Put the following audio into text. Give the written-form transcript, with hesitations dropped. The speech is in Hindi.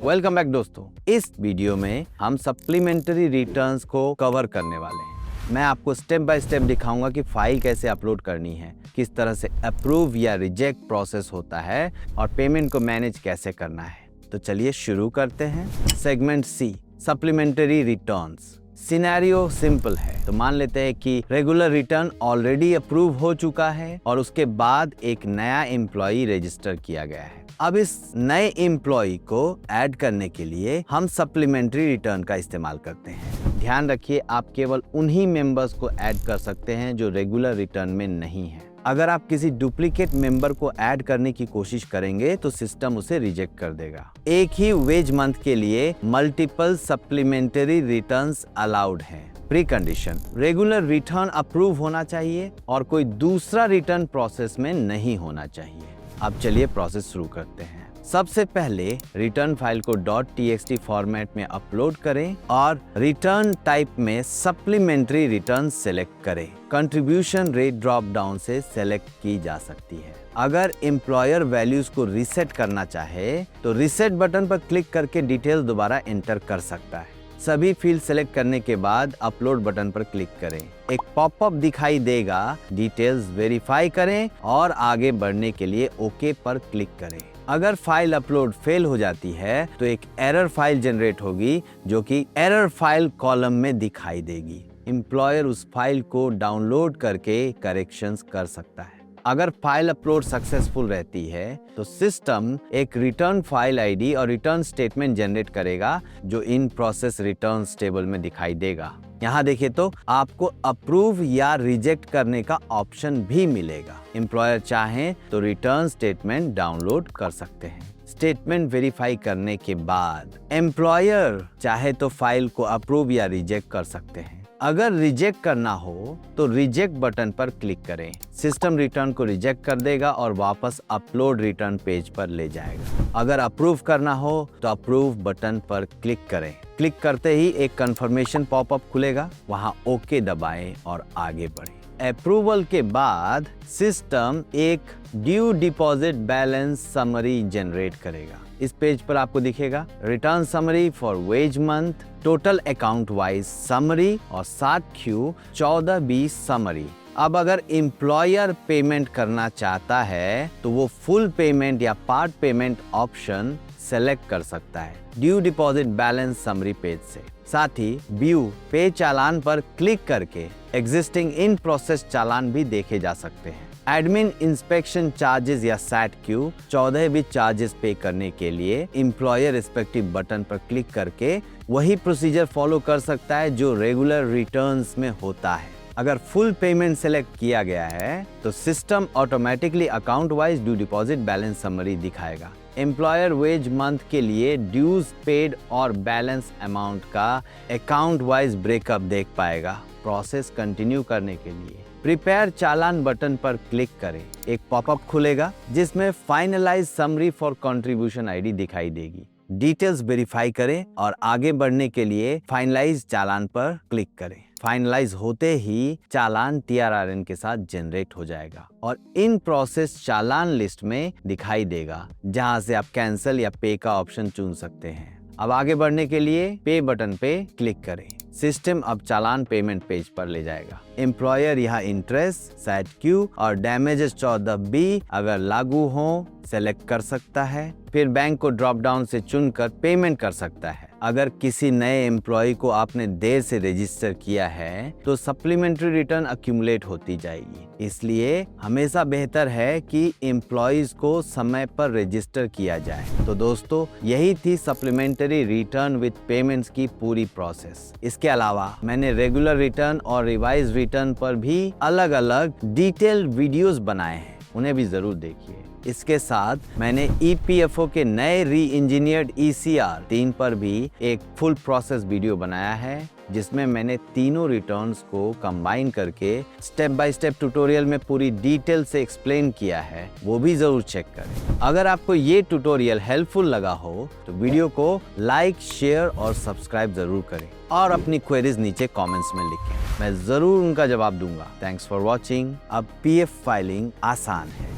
वेलकम बैक दोस्तों। इस वीडियो में हम सप्लीमेंट्री रिटर्न्स को कवर करने वाले हैं। मैं आपको स्टेप बाय स्टेप दिखाऊंगा कि फाइल कैसे अपलोड करनी है, किस तरह से अप्रूव या रिजेक्ट प्रोसेस होता है और पेमेंट को मैनेज कैसे करना है। तो चलिए शुरू करते हैं। Segment C, supplementary returns. Scenario simple है, तो मान लेते हैं कि रेगुलर रिटर्न ऑलरेडी अप्रूव हो चुका है और उसके बाद एक नया एम्प्लॉय रजिस्टर किया गया है। अब इस नए एम्प्लॉय को ऐड करने के लिए हम सप्लीमेंट्री रिटर्न का इस्तेमाल करते हैं। ध्यान रखिए, आप केवल उन्हीं मेंबर्स को ऐड कर सकते हैं जो रेगुलर रिटर्न में नहीं है। अगर आप किसी डुप्लीकेट मेंबर को ऐड करने की कोशिश करेंगे तो सिस्टम उसे रिजेक्ट कर देगा। एक ही वेज मंथ के लिए मल्टीपल सप्लीमेंट्री रिटर्न्स अलाउड हैं। Pre condition, regular return approve होना चाहिए और कोई दूसरा रिटर्न प्रोसेस में नहीं होना चाहिए। अब चलिए प्रोसेस शुरू करते हैं। सबसे पहले रिटर्न फाइल को .txt फॉर्मेट में अपलोड करें और रिटर्न टाइप में सप्लीमेंट्री रिटर्न सेलेक्ट करें। कंट्रीब्यूशन रेट ड्रॉप डाउन से सेलेक्ट की जा सकती है। अगर एम्प्लॉयर वैल्यूज को रीसेट करना चाहे तो रीसेट बटन पर क्लिक करके डिटेल्स दोबारा एंटर कर सकता है। सभी फील्ड सेलेक्ट करने के बाद अपलोड बटन पर क्लिक करें। एक पॉपअप दिखाई देगा, डिटेल्स वेरीफाई करें और आगे बढ़ने के लिए ओके पर क्लिक करें। अगर फाइल अपलोड फेल हो जाती है तो एक एरर फाइल जनरेट होगी जो कि एरर फाइल कॉलम में दिखाई देगी। एम्प्लॉयर उस फाइल को डाउनलोड करके करेक्शंस कर सकता है। अगर फाइल अपलोड सक्सेसफुल रहती है तो सिस्टम एक रिटर्न फाइल आईडी और रिटर्न स्टेटमेंट जनरेट करेगा जो इन प्रोसेस रिटर्न्स टेबल में दिखाई देगा। यहाँ देखिए तो आपको अप्रूव या रिजेक्ट करने का ऑप्शन भी मिलेगा। एम्प्लॉयर चाहे तो रिटर्न स्टेटमेंट डाउनलोड कर सकते हैं। स्टेटमेंट वेरीफाई करने के बाद एम्प्लॉयर चाहे तो फाइल को अप्रूव या रिजेक्ट कर सकते हैं। अगर रिजेक्ट करना हो तो रिजेक्ट बटन पर क्लिक करें। सिस्टम रिटर्न को रिजेक्ट कर देगा और वापस अपलोड रिटर्न पेज पर ले जाएगा। अगर अप्रूव करना हो तो अप्रूव बटन पर क्लिक करें। क्लिक करते ही एक कंफर्मेशन पॉपअप खुलेगा, वहां ओके दबाएं और आगे बढ़ें। अप्रूवल के बाद सिस्टम एक due deposit balance summary generate करेगा। इस पेज पर आपको दिखेगा return summary for wage month, total account wise summary और 7Q 14B समरी। अब अगर एम्प्लॉयर पेमेंट करना चाहता है तो वो फुल पेमेंट या पार्ट पेमेंट ऑप्शन सेलेक्ट कर सकता है due deposit balance summary page से। साथ ही व्यू पे चालान पर क्लिक करके एग्जिस्टिंग इन प्रोसेस चालान भी देखे जा सकते हैं। एडमिन इंस्पेक्शन चार्जेस या SAT-Q 14B चार्जेस पे करने के लिए एम्प्लॉयर रिस्पेक्टिव बटन पर क्लिक करके वही प्रोसीजर फॉलो कर सकता है जो रेगुलर रिटर्न्स में होता है। अगर फुल पेमेंट सेलेक्ट किया गया है तो system automatically account wise due deposit balance summary दिखाएगा। एम्प्लॉयर वेज मंथ के लिए ड्यूज पेड और बैलेंस अमाउंट का अकाउंट वाइज ब्रेकअप देख पाएगा। प्रोसेस कंटिन्यू करने के लिए प्रिपेयर चालान बटन पर क्लिक करें। एक पॉपअप खुलेगा जिसमें finalize summary for contribution ID दिखाई देगी। डिटेल्स वेरीफाई करें और आगे बढ़ने के लिए फाइनलाइज चालान पर क्लिक करें। फाइनलाइज होते ही चालान TRRN के साथ जनरेट हो जाएगा और इन प्रोसेस चालान लिस्ट में दिखाई देगा, जहां से आप कैंसिल या पे का ऑप्शन चुन सकते हैं। अब आगे बढ़ने के लिए पे बटन पे क्लिक करें। सिस्टम अब चालान पेमेंट पेज पर ले जाएगा। एम्प्लॉयर यहाँ इंटरेस्ट, SAT-Q और डैमेजेस 14B अगर लागू हो सेलेक्ट कर सकता है। फिर बैंक को ड्रॉप डाउन से चुनकर पेमेंट कर सकता है। अगर किसी नए एम्प्लॉय को आपने देर से रजिस्टर किया है तो सप्लीमेंट्री रिटर्न अक्यूमुलेट होती जाएगी। इसलिए हमेशा बेहतर है कि एम्प्लॉयज को समय पर रजिस्टर किया जाए। तो दोस्तों, यही थी सप्लीमेंट्री रिटर्न विद पेमेंट्स की पूरी प्रोसेस। इसके अलावा मैंने रेगुलर रिटर्न और रिवाइज रिटर्न पर भी अलग अलग डिटेल्ड वीडियोस बनाए हैं, उन्हें भी जरूर देखिए। इसके साथ मैंने EPFO के नए री इंजीनियर्ड ECR 3 पर भी एक फुल प्रोसेस वीडियो बनाया है, जिसमें मैंने तीनों रिटर्न्स को कंबाइन करके स्टेप बाय स्टेप ट्यूटोरियल में पूरी डिटेल से एक्सप्लेन किया है, वो भी जरूर चेक करें। अगर आपको ये ट्यूटोरियल हेल्पफुल लगा हो तो वीडियो को लाइक, शेयर और सब्सक्राइब जरूर करें और अपनी क्वेरीज नीचे कमेंट्स में लिखें, मैं जरूर उनका जवाब दूंगा। Thanks for watching. अब PF फाइलिंग आसान है।